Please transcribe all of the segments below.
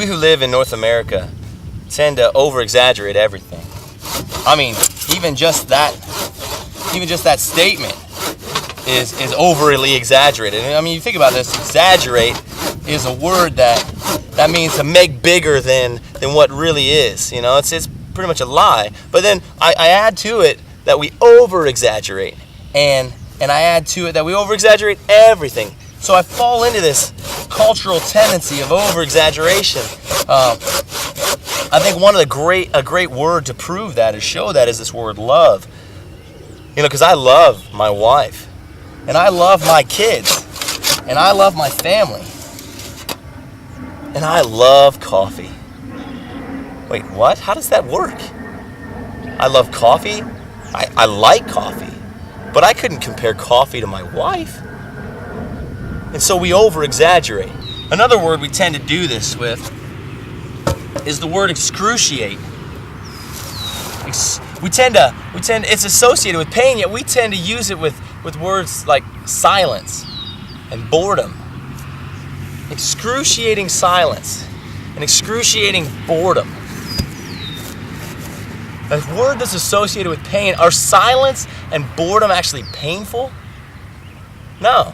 we who live in North America tend to over-exaggerate everything. I mean, even just that statement is overly exaggerated. I mean, you think about this, exaggerate is a word that means to make bigger than what really is. You know, it's pretty much a lie. But then I add to it that we over-exaggerate, and I add to it that we over-exaggerate everything. So I fall into this cultural tendency of over-exaggeration. I think a great word to prove that, to show that, is this word love. You know, because I love my wife, and I love my kids, and I love my family, and I love coffee. Wait, what? How does that work? I love coffee. I like coffee, but I couldn't compare coffee to my wife. And so we over-exaggerate. Another word we tend to do this with is the word excruciate. It's associated with pain, yet we tend to use it with words like silence and boredom. Excruciating silence and excruciating boredom. A word that's associated with pain. Are silence and boredom actually painful? No.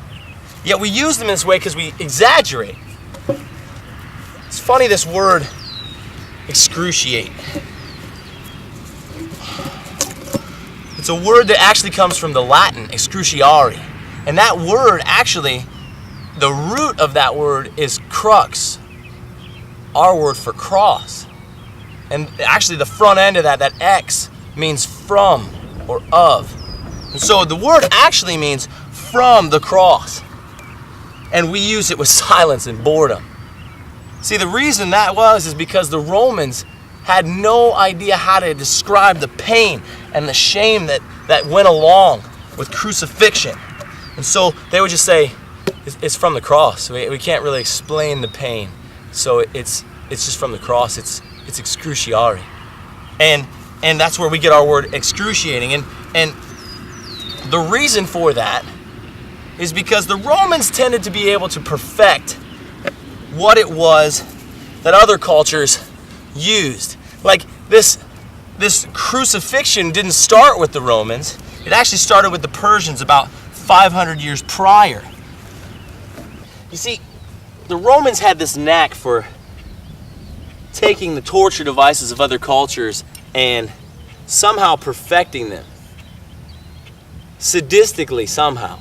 Yet we use them in this way because we exaggerate. It's funny, this word excruciate. It's a word that actually comes from the Latin excruciare. And that word actually, the root of that word is crux, our word for cross. And actually the front end of that X means from or of. And so the word actually means from the cross. And we use it with silence and boredom. See, the reason that is because the Romans had no idea how to describe the pain and the shame that went along with crucifixion. And so they would just say, it's from the cross. We can't really explain the pain. So it's just from the cross. It's excruciare. And that's where we get our word excruciating. And the reason for that is because the Romans tended to be able to perfect what it was that other cultures used. Like this crucifixion didn't start with the Romans. It actually started with the Persians about 500 years prior. You see, the Romans had this knack for taking the torture devices of other cultures and somehow perfecting them. Sadistically somehow.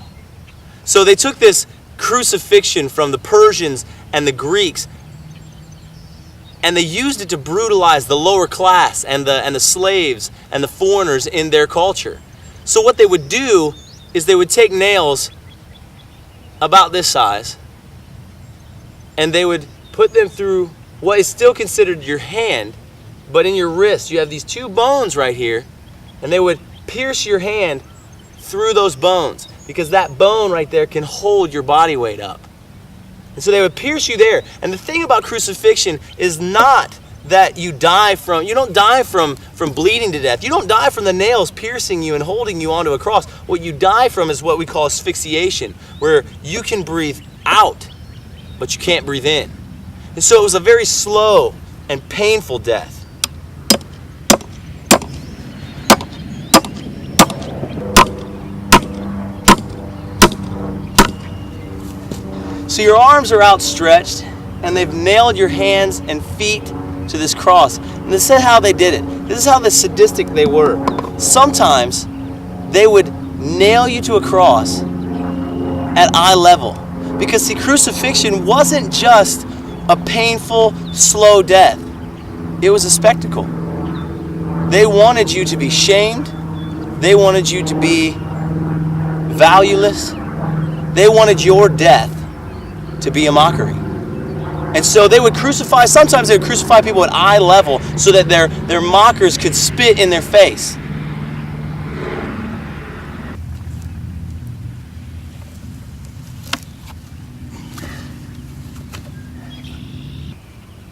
So they took this crucifixion from the Persians and the Greeks, and they used it to brutalize the lower class and the slaves and the foreigners in their culture. So what they would do is they would take nails about this size, and they would put them through what is still considered your hand, but in your wrist you have these two bones right here, and they would pierce your hand through those bones, because that bone right there can hold your body weight up. And so they would pierce you there. And the thing about crucifixion is not that you don't die from bleeding to death. You don't die from the nails piercing you and holding you onto a cross. What you die from is what we call asphyxiation, where you can breathe out, but you can't breathe in. And so it was a very slow and painful death. So your arms are outstretched, and they've nailed your hands and feet to this cross. And this is how they did it. This is how sadistic they were. Sometimes they would nail you to a cross at eye level. Because see, crucifixion wasn't just a painful, slow death. It was a spectacle. They wanted you to be shamed. They wanted you to be valueless. They wanted your death to be a mockery. And so they would sometimes they would crucify people at eye level so that their mockers could spit in their face.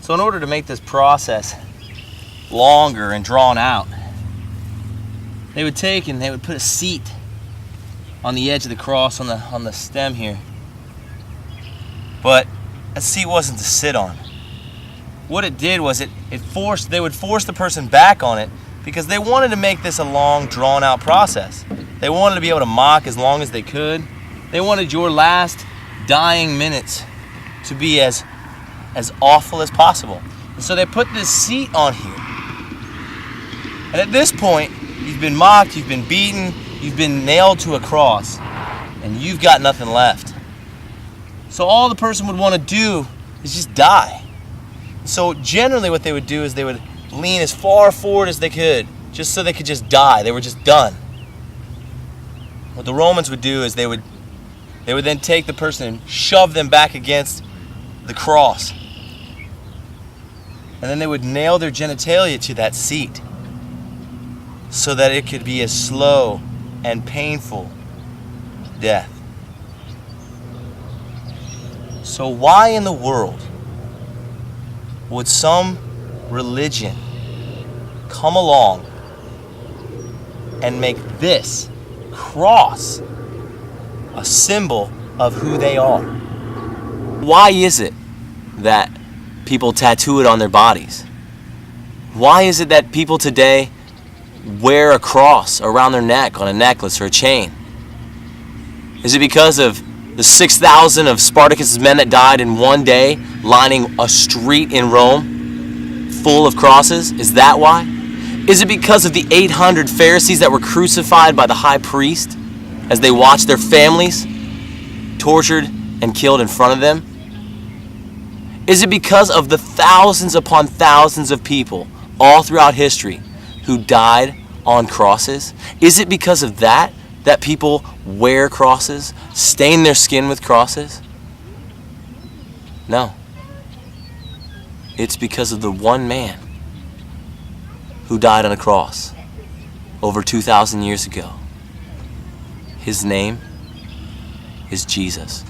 So in order to make this process longer and drawn out, they would take and they would put a seat on the edge of the cross on the stem here. But that seat wasn't to sit on. what it did was they would force the person back on it because they wanted to make this a long, drawn-out process. They wanted to be able to mock as long as they could. They wanted your last dying minutes to be as awful as possible. And so they put this seat on here. And at this point, you've been mocked, you've been beaten, you've been nailed to a cross, and you've got nothing left. So all the person would want to do is just die. So generally what they would do is they would lean as far forward as they could, just so they could just die. They were just done. What the Romans would do is they would then take the person and shove them back against the cross. And then they would nail their genitalia to that seat so that it could be a slow and painful death. So why in the world would some religion come along and make this cross a symbol of who they are? Why is it that people tattoo it on their bodies? Why is it that people today wear a cross around their neck on a necklace or a chain? Is it because of the 6,000 of Spartacus' men that died in one day lining a street in Rome full of crosses? Is that why? Is it because of the 800 Pharisees that were crucified by the high priest as they watched their families tortured and killed in front of them? Is it because of the thousands upon thousands of people all throughout history who died on crosses? Is it because of that people wear crosses, stain their skin with crosses? No. It's because of the one man who died on a cross over 2,000 years ago. His name is Jesus.